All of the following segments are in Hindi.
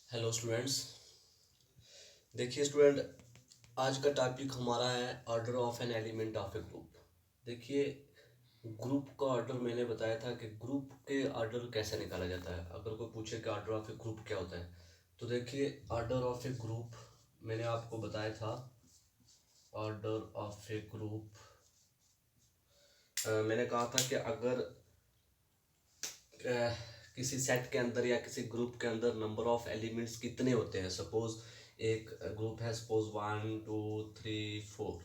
Hello students. देखिए स्टूडेंट, आज का टॉपिक हमारा है order of N element of a group. देखिए, ग्रुप का ऑर्डर मैंने बताया था कि ग्रुप के ऑर्डर कैसे निकाला जाता है। अगर कोई पूछे कि ऑर्डर ऑफ ए ग्रुप क्या होता है, तो देखिए ऑर्डर ऑफ ए ग्रुप मैंने आपको बताया था। ऑर्डर ऑफ ए ग्रुप मैंने कहा था कि अगर अ, किसी सेट के अंदर या किसी ग्रुप के अंदर नंबर ऑफ एलिमेंट्स कितने होते हैं। सपोज एक ग्रुप है, सपोज 1 2 3 4,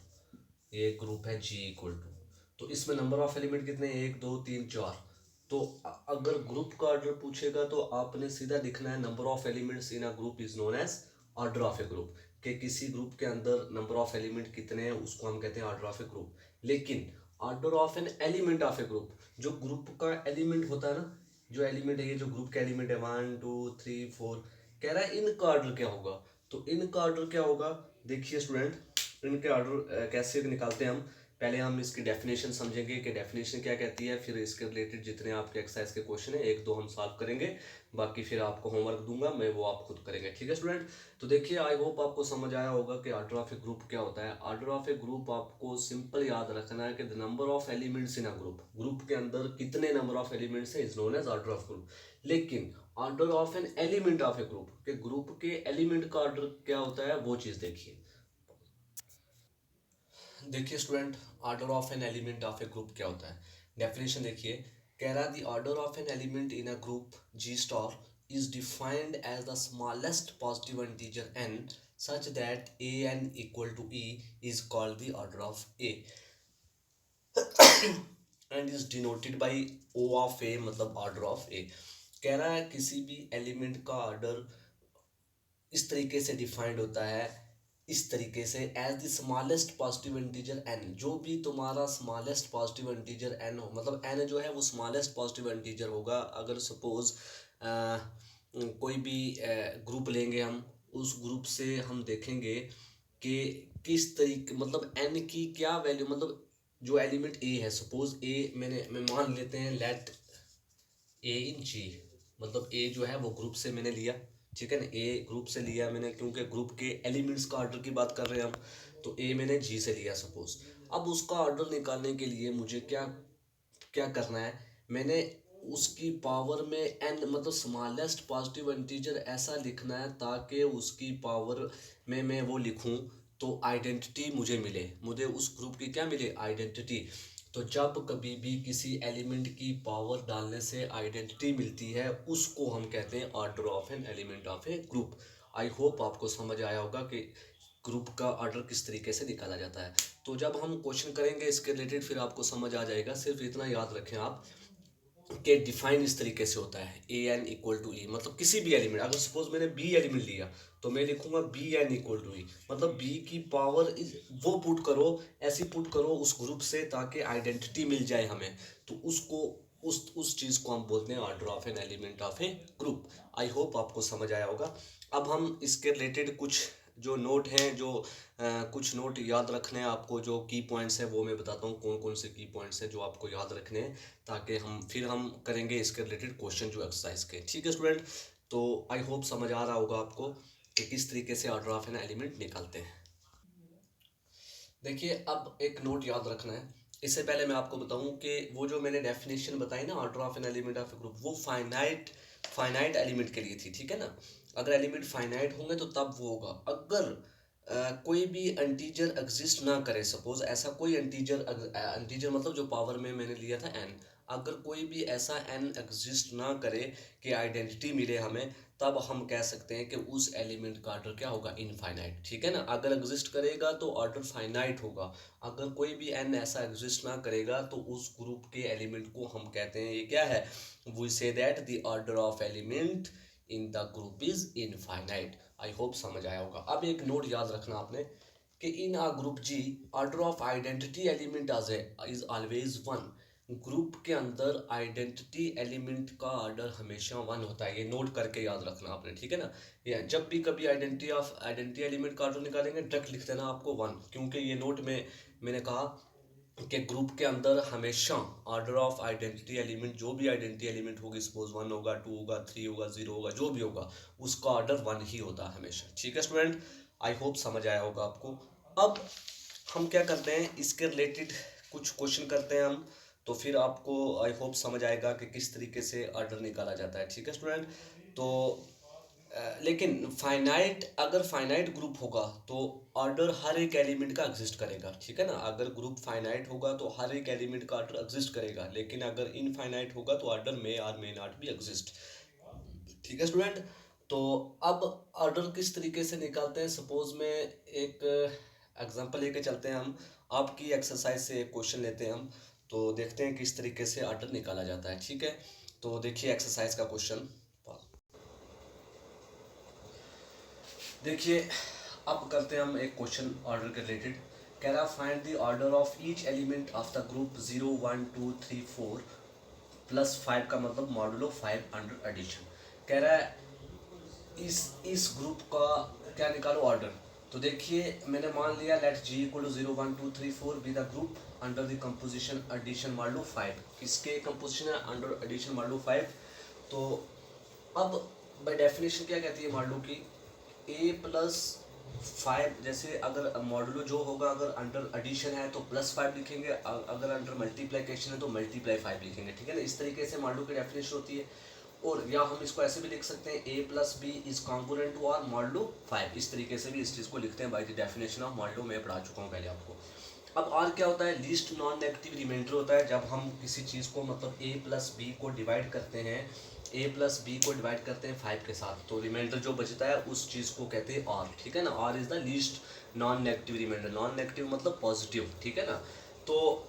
ये ग्रुप है जी इक्वल टू। तो इसमें नंबर ऑफ एलिमेंट कितने हैं? 1 2 3 4। तो अगर ग्रुप का ऑर्डर पूछेगा तो आपने सीधा लिखना है number of elements in a group is known as order of a group. कि किसी ग्रुप के अंदर नंबर ऑफ एलिमेंट कितने हैं उसको हम कहते हैं ऑर्डर ऑफ ए ग्रुप। लेकिन order of N element of a group, जो ग्रुप का एलिमेंट होता है ना, जो एलिमेंट है, ये जो ग्रुप का एलिमेंट है 1 2 3 4, कह रहा है इनका ऑर्डर क्या होगा। तो इनका ऑर्डर क्या होगा, देखिए स्टूडेंट, इनके ऑर्डर कैसे निकालते हैं हम। पहले हम इसकी डेफिनेशन समझेंगे कि डेफिनेशन क्या कहती है, फिर इसके रिलेटेड जितने आपके एक्सरसाइज के क्वेश्चन है एक दो हम सॉल्व करेंगे, बाकी फिर आपको होमवर्क दूंगा मैं, वो आप खुद करेंगे। ठीक है स्टूडेंट। तो देखिए, आई होप आपको समझ आया होगा कि ऑर्डर ऑफ ए ग्रुप क्या होता है। ऑर्डर ऑफ ए ग्रुप आपको सिंपल याद रखना है कि the number of elements in a group, group के अंदर कितने नंबर ऑफ एलिमेंट्स है is known as order of group. लेकिन order of N element of a group, के ग्रुप के एलिमेंट का ऑर्डर क्या होता है वो चीज देखिए। देखिए student, order of N element of a group क्या होता है। डेफिनेशन देखिए, कह रहा the order of N element in a group G star is defined as the smallest positive integer n such that a n equal to e is called the order of a and is denoted by o of a, मतलब order of a। कह रहा है किसी भी एलिमेंट का ऑर्डर इस तरीके से डिफाइंड होता है, इस तरीके से as the smallest positive integer n. जो भी तुम्हारा स्मॉलेस्ट पॉजिटिव इंटीजर एन हो, मतलब एन जो है वो स्मॉलेस्ट पॉजिटिव इंटीजर होगा। अगर सपोज कोई भी ग्रुप लेंगे हम, उस ग्रुप से हम देखेंगे कि किस तरीके, मतलब एन की क्या वैल्यू, मतलब जो एलिमेंट ए है, सपोज ए मैं मान लेते हैं लेट ए इन जी, मतलब ए जो है वो ग्रुप से मैंने लिया। ठीक है ना, ए ग्रुप से लिया मैंने क्योंकि ग्रुप के एलिमेंट्स का ऑर्डर की बात कर रहे हैं हम। तो ए मैंने जी से लिया सपोज। अब उसका ऑर्डर निकालने के लिए मुझे क्या क्या करना है, मैंने उसकी पावर में एन, मतलब स्मॉलेस्ट पॉजिटिव इंटीजर ऐसा लिखना है ताकि उसकी पावर में मैं वो लिखूं तो आइडेंटिटी मुझे मिले, मुझे उस ग्रुप की क्या मिले, आइडेंटिटी। तो जब कभी भी किसी एलिमेंट की पावर डालने से आइडेंटिटी मिलती है उसको हम कहते हैं order of N element of a group. I hope आपको समझ आया होगा कि ग्रुप का ऑर्डर किस तरीके से निकाला जाता है। तो जब हम क्वेश्चन करेंगे इसके रिलेटेड फिर आपको समझ आ जाएगा। सिर्फ इतना याद रखें आप कि डिफाइन इस तरीके से होता है ए एन इक्वल टू ई, मतलब किसी भी एलिमेंट, अगर सपोज मैंने बी एलिमेंट लिया तो मैं लिखूंगा बी एन इक्वल टू ई, मतलब बी की पावर वो पुट करो, ऐसी पुट करो उस ग्रुप से ताकि आइडेंटिटी मिल जाए हमें। तो उसको उस चीज को हम बोलते हैं order of N element of a group. I hope आपको समझ आया होगा। अब हम इसके रिलेटेड कुछ जो नोट हैं, जो कुछ नोट याद रखने हैं आपको, जो की पॉइंट्स हैं वो मैं बताता हूँ कौन कौन से की पॉइंट्स हैं जो आपको याद रखने हैं, ताकि हम करेंगे इसके रिलेटेड क्वेश्चन जो एक्सरसाइज के। ठीक है स्टूडेंट। तो आई होप समझ आ रहा होगा आपको कि किस तरीके से ऑर्डर ऑफ एन एलिमेंट निकालते हैं। देखिए, अब एक नोट याद रखना है। इससे पहले मैं आपको बताऊं कि वो जो मैंने डेफिनेशन बताई ना order of N element of a group, वो फाइनाइट एलिमेंट के लिए थी। ठीक है ना, अगर एलिमेंट फाइनाइट होंगे तो तब वो होगा। अगर कोई भी इंटीजर एग्जिस्ट ना करे, सपोज ऐसा कोई इंटीजर मतलब जो पावर में मैंने लिया था एन, अगर कोई भी ऐसा एन एग्जिस्ट ना करे कि आइडेंटिटी मिले हमें, तब हम कह सकते हैं कि उस एलिमेंट का ऑर्डर क्या होगा, इनफाइनाइट। ठीक है ना, अगर एग्जिस्ट करेगा तो ऑर्डर फाइनाइट होगा। अगर कोई भी एन ऐसा एग्जिस्ट ना करेगा तो उस ग्रुप के एलिमेंट को हम कहते हैं, ये क्या है, we say that the order of element in the group is infinite. I hope समझ आया होगा। अब एक नोट याद रखना आपने कि in a group G order of identity element is always one. Group के अंदर आइडेंटिटी एलिमेंट का ऑर्डर हमेशा वन होता है, ये नोट करके याद रखना आपने। ठीक है ना, ये जब भी कभी आइडेंटिटी एलिमेंट का ऑर्डर निकालेंगे डायरेक्ट लिख देना आपको वन, क्योंकि ये नोट में मैंने कहा कि ग्रुप के अंदर हमेशा ऑर्डर ऑफ आइडेंटिटी एलिमेंट, जो भी आइडेंटिटी एलिमेंट होगी, सपोज 1 होगा, 2 होगा, 3 होगा, 0 होगा, जो भी होगा, उसका ऑर्डर 1 ही होता है हमेशा। ठीक है स्टूडेंट, आई होप समझ आया होगा आपको। अब हम क्या करते हैं, इसके रिलेटेड कुछ क्वेश्चन करते हैं हम, तो फिर आपको आई होप समझ आएगा कि किस तरीके से ऑर्डर निकाला जाता है। ठीक है स्टूडेंट, तो लेकिन फाइनाइट, अगर फाइनाइट ग्रुप होगा तो ऑर्डर हर एक एलिमेंट का एग्जिस्ट करेगा। ठीक है ना, अगर ग्रुप फाइनाइट होगा तो हर एक एलिमेंट का ऑर्डर एग्जिस्ट करेगा, लेकिन अगर इनफाइनाइट होगा तो ऑर्डर मे और मे नॉट भी एग्जिस्ट। ठीक है स्टूडेंट, तो अब ऑर्डर किस तरीके से निकालते हैं, सपोज में एक एग्जांपल लेके चलते हैं हम, आपकी एक्सरसाइज से एक क्वेश्चन लेते हैं हम, तो देखते हैं किस तरीके से ऑर्डर निकाला जाता है। ठीक है, तो देखिए एक्सरसाइज का क्वेश्चन देखिए। अब करते हैं हम एक क्वेश्चन ऑर्डर के रिलेटेड। कह रहा find the order of each element of the group 0 1 2 3 4 plus 5 का मतलब मॉडुलो 5 अंडर एडिशन। कह रहा है इस ग्रुप का क्या निकालो ऑर्डर। तो देखिए मैंने मान लिया let G equal to 0 1 2 3 4 be the group under the composition addition modulo 5। किसके कंपोजिशन है, अंडर एडिशन मॉडुलो 5। तो अब बाय डेफिनेशन क्या कहती है मॉडुलो की, ए प्लस 5, जैसे अगर मॉडुलो जो होगा अगर अंडर एडिशन है तो प्लस 5 लिखेंगे, अगर अंडर मल्टीप्लिकेशन है तो मल्टीप्लाई 5 लिखेंगे। ठीक है ना, इस तरीके से मॉडुलो की डेफिनेशन होती है। और या हम इसको ऐसे भी लिख सकते हैं, A plus B is congruent to R modulo 5। इस तरीके से भी इस चीज़ को लिखते हैं by the definition of modulo, मैं पढ़ा चुका हूँ पहले आपको। अब आर क्या होता है, लीस्ट नॉन नेगेटिव रिमाइंडर होता है। जब हम किसी चीज़ को मतलब ए प्लस बी को डिवाइड करते हैं, ए प्लस बी को डिवाइड करते हैं 5 के साथ, तो रिमाइंडर जो बचता है उस चीज़ को कहते हैं आर। ठीक है ना, R is the least non negative remainder. Non negative मतलब पॉजिटिव। ठीक है ना, तो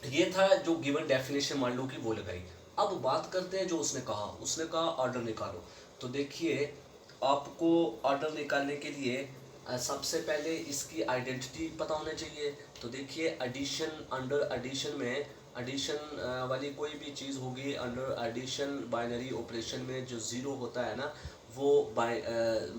ये था जो गिवन डेफिनेशन मान लो कि वो लगाई। अब बात करते हैं जो उसने कहा ऑर्डर निकालो। तो देखिए आपको ऑर्डर निकालने के लिए सबसे पहले इसकी आइडेंटिटी पता होना चाहिए। तो देखिए एडिशन, अंडर एडिशन में एडिशन वाली कोई भी चीज़ होगी, अंडर एडिशन बाइनरी ऑपरेशन में जो ज़ीरो होता है ना, वो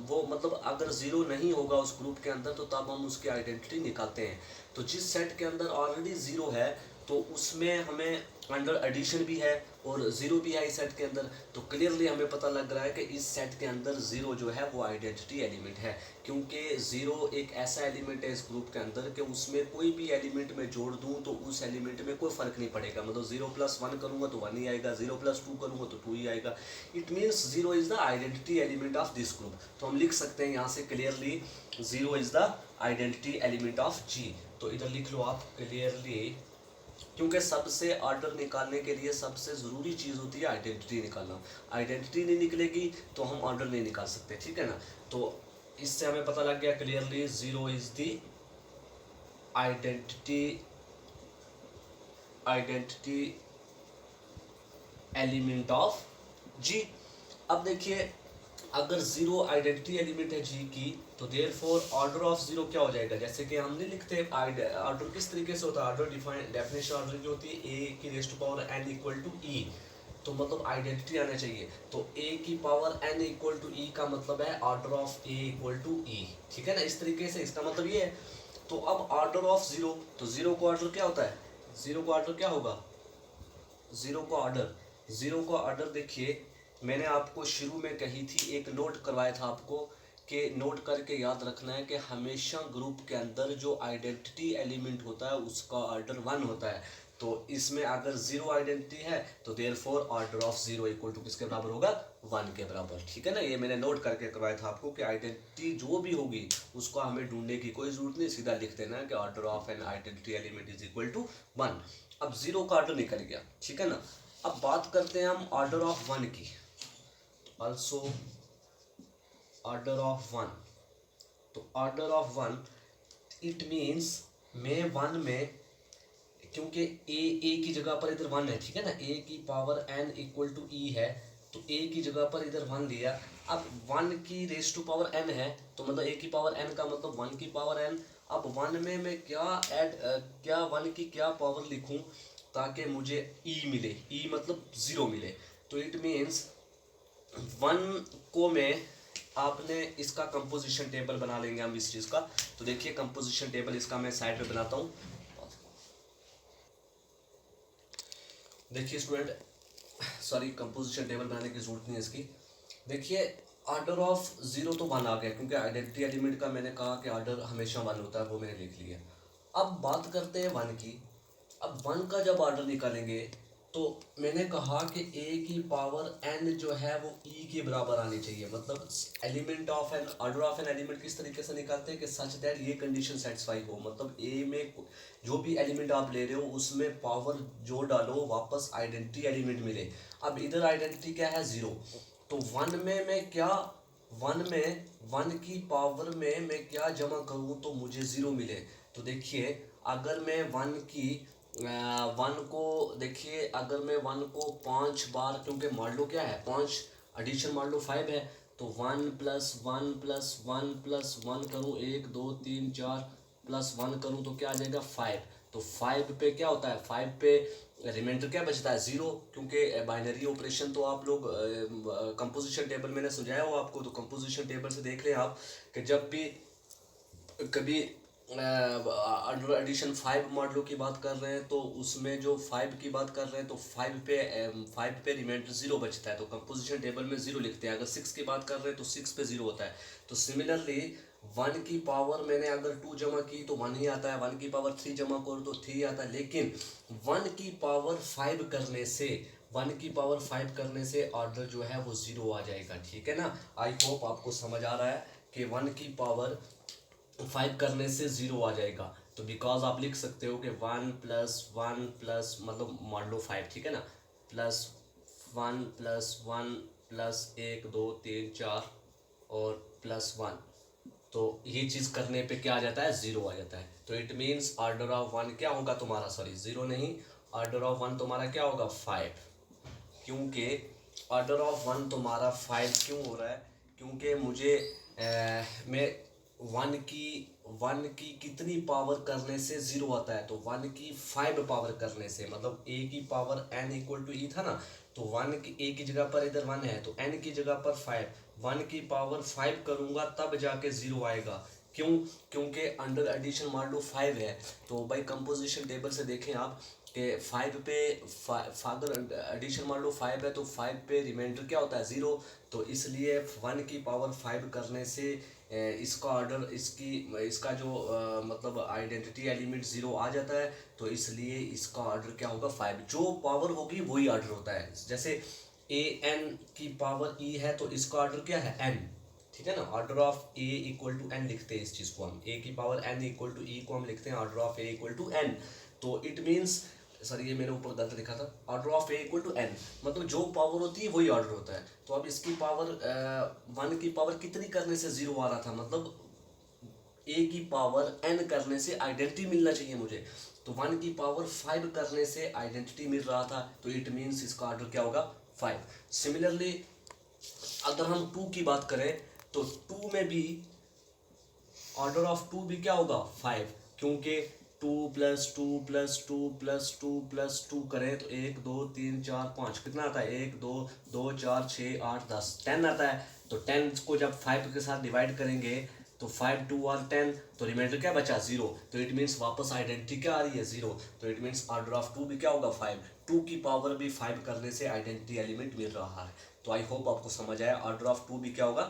वो मतलब अगर ज़ीरो नहीं होगा उस ग्रुप के अंदर तो तब हम उसकी आइडेंटिटी निकालते हैं। तो जिस सेट के अंदर ऑलरेडी ज़ीरो है तो उसमें हमें अंडर एडिशन भी है और ज़ीरो भी है इस सेट के अंदर, तो क्लियरली हमें पता लग रहा है कि इस सेट के अंदर ज़ीरो जो है वो आइडेंटिटी एलिमेंट है। क्योंकि ज़ीरो एक ऐसा एलिमेंट है इस ग्रुप के अंदर कि उसमें कोई भी एलिमेंट में जोड़ दूं तो उस एलिमेंट में कोई फ़र्क नहीं पड़ेगा। मतलब 0 + 1 करूँगा तो 1 ही आएगा, 0 + 2 करूँगा तो 2 ही आएगा। It means zero is the identity element of this group. तो हम लिख सकते हैं यहाँ से clearly, zero is the identity element of G. तो इधर लिख लो आप क्लियरली, क्योंकि सबसे ऑर्डर निकालने के लिए सबसे ज़रूरी चीज़ होती है आइडेंटिटी निकालना। आइडेंटिटी नहीं निकलेगी तो हम ऑर्डर नहीं निकाल सकते। ठीक है ना, तो इससे हमें पता लग गया clearly zero is the identity identity element of G. अब देखिए अगर जीरो आइडेंटिटी एलिमेंट है जी की, तो देयरफॉर ऑर्डर ऑफ जीरो क्या हो जाएगा, जैसे कि हम नहीं लिखते ऑर्डर किस तरीके से होता है, ऑर्डर डिफाइन डेफिनेशन ऑर्डर की होती है ए की raise to power n equal to E. तो मतलब आइडेंटिटी आना चाहिए, तो a की power n equal to E का मतलब है order of a equal to E. ठीक है ना, इस तरीके से इसका मतलब ये है। तो अब ऑर्डर ऑफ जीरो, तो जीरो का ऑर्डर क्या होता है, जीरो का ऑर्डर क्या होगा, जीरो का ऑर्डर देखिए मैंने आपको शुरू में कही थी, एक नोट करवाया था आपको कि नोट करके याद रखना है कि हमेशा ग्रुप के अंदर जो आइडेंटिटी एलिमेंट होता है उसका ऑर्डर 1 होता है। तो इसमें अगर जीरो आइडेंटिटी है तो therefore order of zero equal to किसके बराबर होगा, 1 के बराबर। ठीक है ना, ये मैंने नोट करके करवाया था आपको कि आइडेंटिटी जो भी होगी उसको हमें ढूंढने की कोई जरूरत नहीं, सीधा लिख देना है कि order of an identity element is equal to 1। अब जीरो का ऑर्डर निकल गया। ठीक है ना, अब बात करते हैं हम ऑर्डर ऑफ 1 की। ऑल्सो ऑर्डर ऑफ 1, तो ऑर्डर ऑफ 1 इट मीन्स में 1 में, क्योंकि ए की जगह पर इधर 1 है। ठीक है ना, ए की पावर n इक्वल टू ई है, तो ए की जगह पर इधर 1 लिया। अब 1 की रेज़ टू पावर n है, तो मतलब ए की पावर n का मतलब 1 की पावर n। अब 1 में मैं क्या 1 की क्या पावर लिखूं ताकि मुझे e मिले, e मतलब 0 मिले। तो इट मीन्स 1 को मैं, आपने इसका कंपोजिशन टेबल बना लेंगे हम इस चीज़ का। तो देखिए कंपोजिशन टेबल इसका मैं साइड पे बनाता हूँ। देखिए स्टूडेंट, सॉरी, कंपोजिशन टेबल बनाने की जरूरत नहीं है इसकी। देखिए ऑर्डर ऑफ जीरो तो वन आ गया, क्योंकि आइडेंटिटी एलिमेंट का मैंने कहा कि ऑर्डर हमेशा वन होता है, वो मैंने लिख लिया। अब बात करते हैं वन की। अब वन का जब ऑर्डर निकालेंगे तो मैंने कहा कि ए की पावर एन जो है वो ई के बराबर आनी चाहिए। मतलब element of n, order of N element किस तरीके से निकालते हैं कि सच दैट ये कंडीशन सेटिस्फाई हो। मतलब ए में जो भी एलिमेंट आप ले रहे हो उसमें पावर जो डालो वापस आइडेंटिटी एलिमेंट मिले। अब इधर आइडेंटिटी क्या है, जीरो। तो वन में मैं क्या, वन में वन की पावर में मैं क्या जमा करूँ तो मुझे ज़ीरो मिले। तो देखिए अगर मैं वन की वन को, देखिए अगर मैं वन को 5 बार, क्योंकि मान लो क्या है 5, एडिशन मान लो 5 है, तो 1 + 1 + 1 + 1 करूँ, 1 2 3 4 +1 करूँ तो क्या आ जाएगा 5। तो 5 पे क्या होता है, 5 पे रिमाइंडर क्या बचता है, ज़ीरो। क्योंकि बाइनरी ऑपरेशन तो आप लोग कंपोजिशन टेबल मैंने समझाया हो आपको, तो कंपोजिशन टेबल से देख रहे हैं आप कि जब भी कभी अंडर एडिशन 5 मॉडलों की बात कर रहे हैं तो उसमें जो 5 की बात कर रहे हैं तो 5 पे रिमाइंडर ज़ीरो बचता है, तो कंपोजिशन टेबल में ज़ीरो लिखते हैं। अगर 6 की बात कर रहे हैं तो 6 पे ज़ीरो होता है। तो सिमिलरली वन की पावर मैंने अगर 2 जमा की तो 1 ही आता है, 1 की पावर 3 जमा करो तो 3 आता है। लेकिन 1 की पावर 5 करने से, 1 की पावर 5 करने से ऑर्डर जो है वो ज़ीरो आ जाएगा। ठीक है ना, आई होप आपको समझ आ रहा है कि 1 की पावर 5 करने से ज़ीरो आ जाएगा। तो बिकॉज आप लिख सकते हो कि 1 + 1 + मतलब मान लो 5, ठीक है ना, +1 + 1 + 1 2 3 4 और +1। तो ये चीज़ करने पे क्या आ जाता है, ज़ीरो आ जाता है। तो it means order of one क्या होगा तुम्हारा, सॉरी ज़ीरो नहीं, ऑर्डर ऑफ वन तुम्हारा क्या होगा 5। क्योंकि ऑर्डर ऑफ वन तुम्हारा 5 क्यों हो रहा है, क्योंकि मुझे मैं वन की कितनी पावर करने से ज़ीरो आता है, तो 1 की 5 पावर करने से, मतलब ए की पावर एन इक्वल टू ई था ना, तो वन की ए की जगह पर इधर 1 है तो एन की जगह पर 5, 1 की पावर 5 करूँगा तब जाके ज़ीरो आएगा। क्यों, क्योंकि अंडर एडिशन मान लो 5 है, तो भाई कंपोजिशन टेबल से देखें आप कि 5 पे फादर एडिशन मान लो 5 है तो 5 पे रिमाइंडर क्या होता है, ज़ीरो। तो इसलिए 1 की पावर 5 करने से इसका ऑर्डर, इसका जो मतलब आइडेंटिटी एलिमेंट ज़ीरो आ जाता है। तो इसलिए इसका ऑर्डर क्या होगा 5, जो पावर होगी वही ऑर्डर होता है। जैसे ए एन की पावर ई है तो इसका ऑर्डर क्या है एन, ठीक है ना, order of a equal to n लिखते हैं इस चीज़ को हम, ए की power n equal to e को हम लिखते हैं order of a equal to n. तो इट मीन्स, सर ये मेरे ऊपर गलत लिखा था, order of a equal to n, मतलब जो पावर होती है वही ऑर्डर होता है। तो अब इसकी पावर 1 की पावर कितनी करने से ज़ीरो आ रहा था, मतलब ए की पावर एन करने से आइडेंटिटी मिलना चाहिए मुझे, तो 1 की पावर 5 करने से आइडेंटिटी मिल रहा था, तो इट मीन्स इसका ऑर्डर क्या होगा 5। सिमिलरली अगर हम 2 की बात करें तो 2 में भी ऑर्डर ऑफ 2 भी क्या होगा 5, क्योंकि 2 + 2 + 2 + 2 + 2 करें तो 1 2 3 4 5 कितना आता है, 1 2 2 4 6 8 10 10 आता है। तो 10 को जब 5 के साथ डिवाइड करेंगे तो 5 2 और 10, तो रिमाइंडर क्या बचा, ज़ीरो। तो इट मीन्स वापस आइडेंटिटी क्या आ रही है, ज़ीरो। तो इट मीन्स ऑर्डर ऑफ 2 भी क्या होगा 5, 2 की पावर भी 5 करने से आइडेंटिटी एलिमेंट मिल रहा है। तो आई होप आपको समझ आया, ऑर्डर ऑफ 2 भी क्या होगा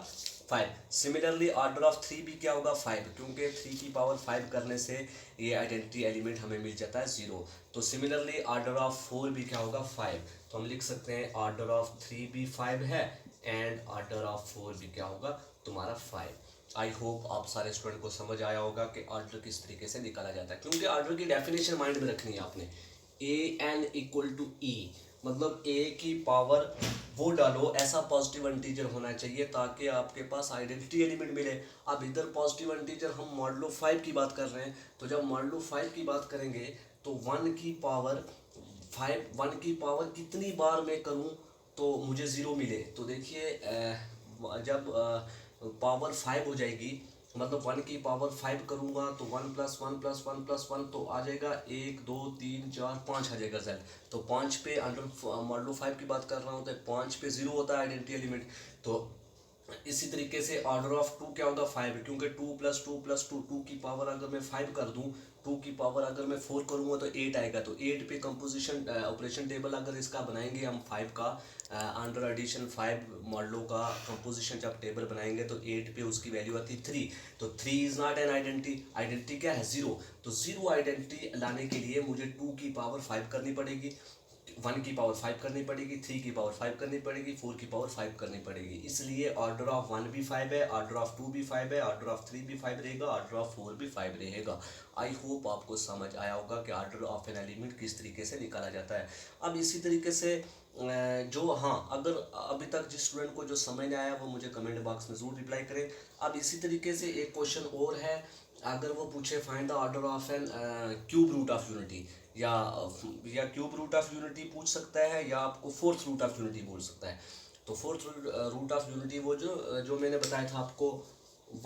5। सिमिलरली ऑर्डर ऑफ 3 भी क्या होगा 5, क्योंकि 3 की पावर 5 करने से ये आइडेंटिटी एलिमेंट हमें मिल जाता है 0। तो सिमिलरली ऑर्डर ऑफ 4 भी क्या होगा 5। तो हम लिख सकते हैं ऑर्डर ऑफ 3 भी 5 है एंड ऑर्डर ऑफ 4 भी क्या होगा तुम्हारा 5। आई होप आप सारे स्टूडेंट को समझ आया होगा कि ऑर्डर किस तरीके से निकाला जाता है, क्योंकि ऑर्डर की डेफिनेशन माइंड में रखनी है आपने। ए एन इक्वल टू ई, मतलब ए की पावर वो डालो, ऐसा पॉजिटिव इंटीजर होना चाहिए ताकि आपके पास आइडेंटिटी एलिमेंट मिले। अब इधर पॉजिटिव इंटीजर हम मॉडलो 5 की बात कर रहे हैं, तो जब मॉडलो 5 की बात करेंगे तो 1 की पावर 5, 1 की पावर कितनी बार मैं करूं तो मुझे ज़ीरो मिले। तो देखिए जब पावर 5 हो जाएगी, मतलब 1 की पावर 5 करूंगा तो 1 + 1 + 1 + 1 तो आ जाएगा 1 2 3 4 5 आ जाएगा जेड। तो 5 पे अंडर मॉडलो 5 की बात कर रहा हूँ तो 5 पे 0 होता है आइडेंटिटी एलिमेंट। तो इसी तरीके से ऑर्डर ऑफ टू क्या होगा 5, क्योंकि 2 plus two plus two, two की पावर अगर मैं 5 कर दूं, 2 की पावर अगर मैं 4 करूंगा तो 8 आएगा। तो 8 पे कंपोजिशन ऑपरेशन टेबल अगर इसका बनाएंगे हम 5 का, अंडर एडिशन 5 मॉडलों का कंपोजिशन जब टेबल बनाएंगे तो 8 पे उसकी वैल्यू आती है 3। तो 3 is not an identity, identity क्या है 0। तो 0 आइडेंटिटी लाने के लिए मुझे 2 की पावर 5 करनी पड़ेगी, 1 की पावर 5 करनी पड़ेगी, 3 की पावर 5 करनी पड़ेगी, 4 की पावर 5 करनी पड़ेगी। इसलिए ऑर्डर ऑफ 1 भी 5 है, ऑर्डर ऑफ 2 भी 5 है, ऑर्डर ऑफ 3 भी 5 रहेगा, ऑर्डर ऑफ 4 भी 5 रहेगा। आई होप आपको समझ आया होगा कि ऑर्डर ऑफ एन एलिमेंट किस तरीके से निकाला जाता है। अब इसी तरीके से जो, हाँ, अगर अभी तक जिस स्टूडेंट को जो समझ नहीं आया वो मुझे कमेंट बॉक्स में ज़रूर रिप्लाई करें। अब इसी तरीके से एक क्वेश्चन और है, अगर वो पूछे find the order of an cube root of unity, या क्यूब रूट ऑफ यूनिटी पूछ सकता है, या आपको फोर्थ रूट ऑफ यूनिटी बोल सकता है। तो फोर्थ रूट ऑफ यूनिटी वो जो मैंने बताया था आपको,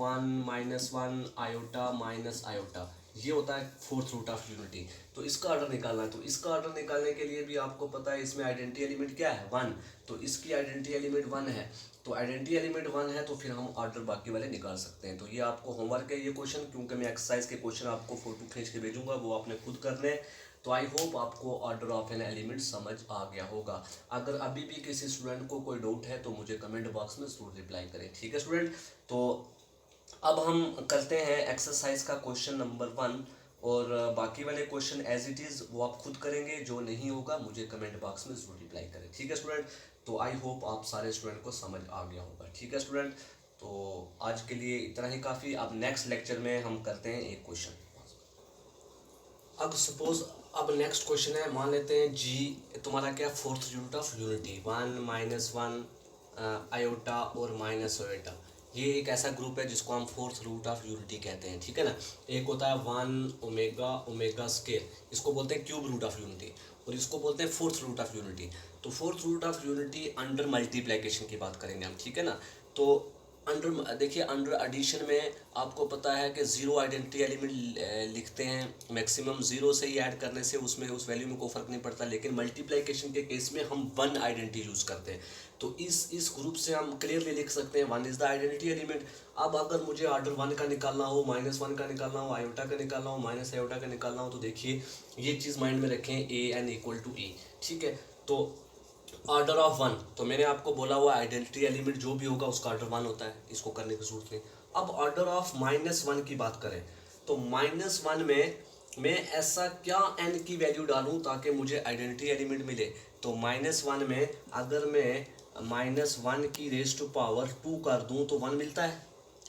1 - 1 आयोटा माइनस आयोटा, ये होता है फोर्थ रूट ऑफ यूनिटी। तो इसका ऑर्डर निकालना है, तो इसका ऑर्डर निकालने के लिए भी आपको पता है इसमें आइडेंटिटी एलिमेंट क्या है 1। तो इसकी आइडेंटिटी एलिमेंट 1 है, तो आइडेंटिटी एलिमेंट 1 है तो फिर हम ऑर्डर बाकी वाले निकाल सकते हैं। तो ये आपको होमवर्क है ये क्वेश्चन, क्योंकि मैं एक्सरसाइज के क्वेश्चन आपको फोटो खींच के भेजूंगा, वो आपने खुद करने हैं। तो आई होप आपको ऑर्डर ऑफ एन एलिमेंट समझ आ गया होगा। अगर अभी भी किसी स्टूडेंट को कोई डाउट है तो मुझे कमेंट बॉक्स में जरूर रिप्लाई करें, ठीक है स्टूडेंट। तो अब हम करते हैं एक्सरसाइज का क्वेश्चन नंबर 1, और बाकी वाले क्वेश्चन एज इट इज़ वो आप खुद करेंगे, जो नहीं होगा मुझे कमेंट बॉक्स में जरूर रिप्लाई करें, ठीक है स्टूडेंट। तो आई होप आप सारे स्टूडेंट को समझ आ गया होगा, ठीक है स्टूडेंट। तो आज के लिए इतना ही काफ़ी। अब नेक्स्ट लेक्चर में हम करते हैं एक क्वेश्चन। अब सपोज, अब नेक्स्ट क्वेश्चन है, मान लेते हैं जी तुम्हारा क्या fourth root of unity 1 - 1 iota और माइनस आयोटा, ये एक ऐसा ग्रुप है जिसको हम फोर्थ रूट ऑफ यूनिटी कहते हैं, ठीक है ना। एक होता है 1 ओमेगा ओमेगा स्केयर, इसको बोलते हैं क्यूब रूट ऑफ यूनिटी, और इसको बोलते हैं फोर्थ रूट ऑफ यूनिटी। तो fourth root of unity under multiplication की बात करेंगे हम, ठीक है ना। तो अंडर, देखिए अंडर एडिशन में आपको पता है कि जीरो आइडेंटिटी एलिमेंट लिखते हैं, मैक्सिमम जीरो से ही ऐड करने से उसमें उस वैल्यू में कोई फर्क नहीं पड़ता, लेकिन मल्टीप्लिकेशन के केस में हम 1 आइडेंटिटी यूज़ करते हैं। तो इस ग्रुप से हम क्लियरली लिख सकते हैं 1 इज़ द आइडेंटिटी एलिमेंट। अब अगर मुझे ऑर्डर 1 का निकालना हो, -1 का निकालना हो, आयोटा का निकालना हो, माइनस आयोटा का निकालना हो, तो देखिए ये चीज़ माइंड में रखें, AN = A, ठीक है। तो ऑर्डर ऑफ 1, तो मैंने आपको बोला हुआ आइडेंटिटी एलिमेंट जो भी होगा उसका ऑर्डर 1 होता है, इसको करने की जरूरत नहीं। अब ऑर्डर ऑफ -1 की बात करें, तो -1 में मैं ऐसा क्या n की वैल्यू डालूं ताकि मुझे आइडेंटिटी एलिमेंट मिले। तो -1 में अगर मैं -1 की रेज़ टू पावर 2 कर दूं तो 1 मिलता है,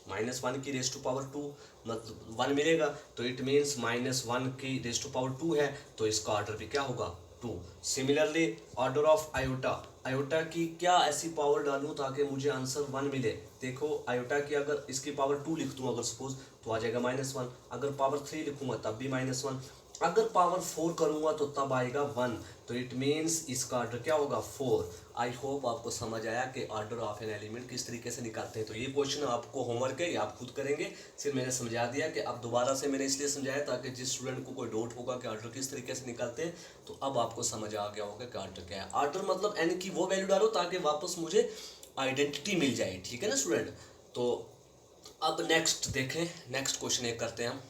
-1 की रेज़ टू पावर 2 मतलब 1 मिलेगा। तो इट मीन्स -1 की रेज़ टू पावर 2 है, तो इसका ऑर्डर भी क्या होगा 2। Similarly order of iota, iota की क्या ऐसी पावर डालूं ताकि मुझे आंसर 1 मिले। देखो आयोटा की अगर इसकी पावर 2 लिख दूं अगर सपोज, तो आ जाएगा -1। अगर पावर 3 लिखूंगा तब भी -1, अगर पावर 4 करूंगा तो तब आएगा 1। तो इट मीन्स इसका ऑर्डर क्या होगा 4। आई होप आपको समझ आया कि ऑर्डर ऑफ एन एलिमेंट किस तरीके से निकालते हैं। तो ये क्वेश्चन आपको होमवर्क है, ये आप खुद करेंगे। फिर मैंने समझा दिया कि अब दोबारा से मैंने इसलिए समझाया ताकि जिस स्टूडेंट को कोई डाउट होगा कि ऑर्डर किस तरीके से निकालते हैं, तो अब आपको समझ आ गया होगा कि ऑर्डर क्या है। ऑर्डर मतलब एन की वो वैल्यू डालो ताकि वापस मुझे आइडेंटिटी मिल जाए, ठीक है ना स्टूडेंट। तो अब नेक्स्ट देखें, नेक्स्ट क्वेश्चन एक करते हैं हम।